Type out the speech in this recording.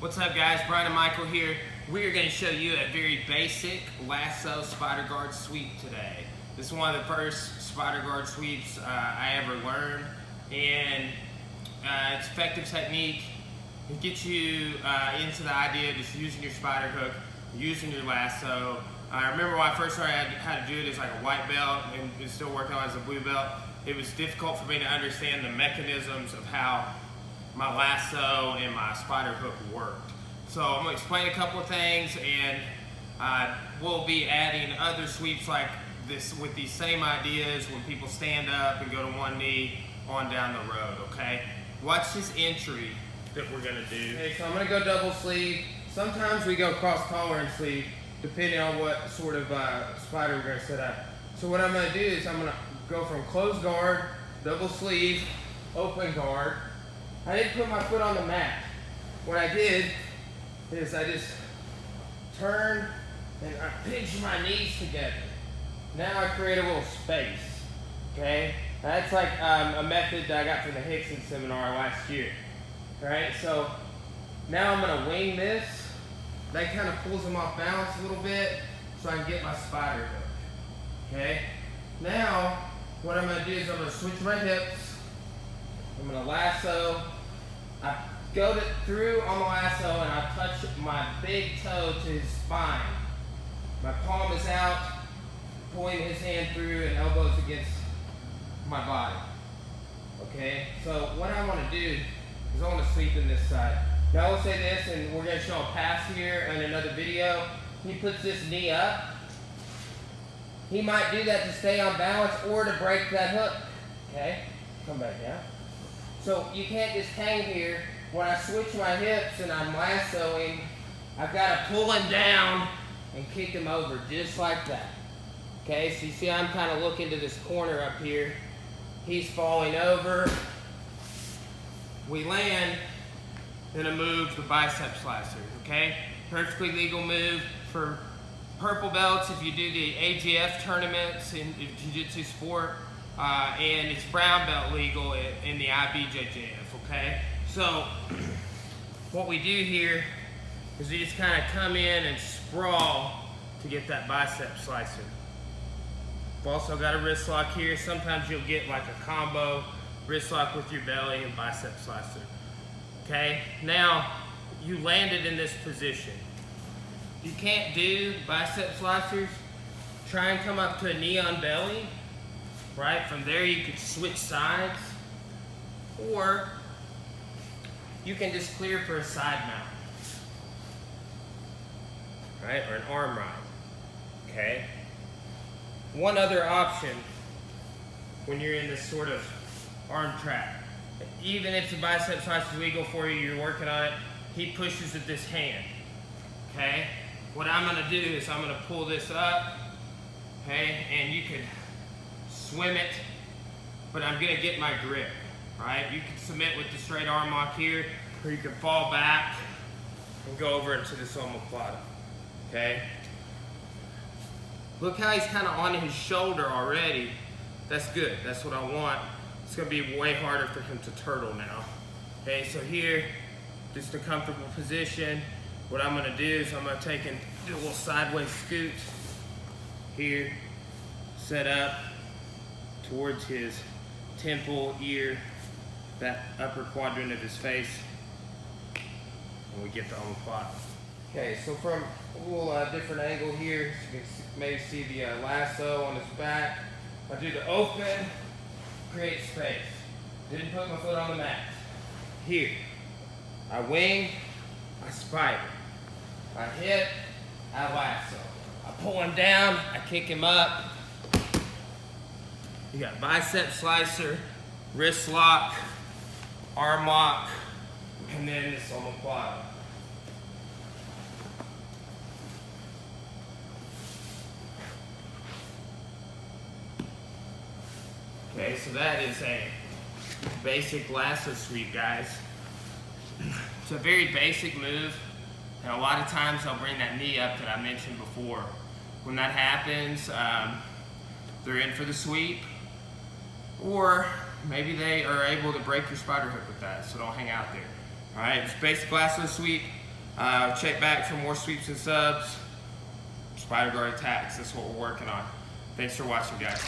What's up guys, Brian and Michael here. We are going to show you a very basic lasso spider guard sweep today. This is one of the first spider guard sweeps I ever learned, and it's an effective technique. It gets you into the idea of just using your spider hook, using your lasso. I remember when I first started how to do it as like a white belt and was still working on it as a blue belt. It was difficult for me to understand the mechanisms of how my lasso and my spider hook worked. So I'm going to explain a couple of things, and we'll be adding other sweeps like this with these same ideas when people stand up and go to one knee on down the road, okay? Watch this entry that we're going to do. Okay, so I'm going to go double sleeve. Sometimes we go cross collar and sleeve depending on what sort of spider we're going to set up. So what I'm going to do is I'm going to go from closed guard, double sleeve, open guard. I didn't put my foot on the mat. What I did is I just turned and I pinched my knees together. Now I create a little space, okay? That's like a method that I got from the Hickson seminar last year. All right, so now I'm gonna wing this. That kind of pulls them off balance a little bit so I can get my spider hook, okay? Now, what I'm gonna do is I'm gonna switch my hips. I'm gonna lasso. I go through on the lasso and I touch my big toe to his spine. My palm is out, pulling his hand through and elbows against my body. Okay, so what I want to do is I want to sweep in this side. Now I will say this, and we're going to show a pass here in another video. He puts this knee up. He might do that to stay on balance or to break that hook. Okay, come back down. So you can't just hang here. When I switch my hips and I'm lassoing, I've got to pull him down and kick him over just like that. Okay, so you see I'm kind of looking to this corner up here. He's falling over. We land, then I move the bicep slicer, okay? Perfectly legal move for purple belts if you do the AGF tournaments in jiu-jitsu sport. And it's brown belt legal in the IBJJF, okay? So, what we do here is we just kind of come in and sprawl to get that bicep slicer. We've also got a wrist lock here. Sometimes you'll get like a combo wrist lock with your belly and bicep slicer, okay? Now, you landed in this position. You can't do bicep slicers. Try and come up to a knee on belly. Right, from there you could switch sides, or you can just clear for a side mount, right, or an arm ride, okay? One other option when you're in this sort of arm trap, even if the bicep slice is legal for you, you're working on it, he pushes with this hand, okay? What I'm gonna do is I'm gonna pull this up, okay, and you could swim it, but I'm gonna get my grip, right? You can submit with the straight arm lock here, or you can fall back and go over into this omoplata, okay? Look how he's kind of on his shoulder already. That's good, that's what I want. It's gonna be way harder for him to turtle now. Okay, so here, just a comfortable position. What I'm gonna do is I'm gonna take and do a little sideways scoot here, set up towards his temple, ear, that upper quadrant of his face, and we get the omoplata. Okay, so from a little different angle here, you can maybe see the lasso on his back. I do the open, create space. Didn't put my foot on the mat. Here, I wing, I spider. I hit, I lasso. I pull him down, I kick him up. You got bicep slicer, wrist lock, arm lock, and then this omoplata. Okay, so that is a basic lasso sweep, guys. It's a very basic move, and a lot of times I'll bring that knee up that I mentioned before. When that happens, they're in for the sweep. Or maybe they are able to break your spider hook with that, so don't hang out there. All right, it's basic lasso sweep. Check back for more sweeps and subs. Spider Guard attacks, that's what we're working on. Thanks for watching, guys.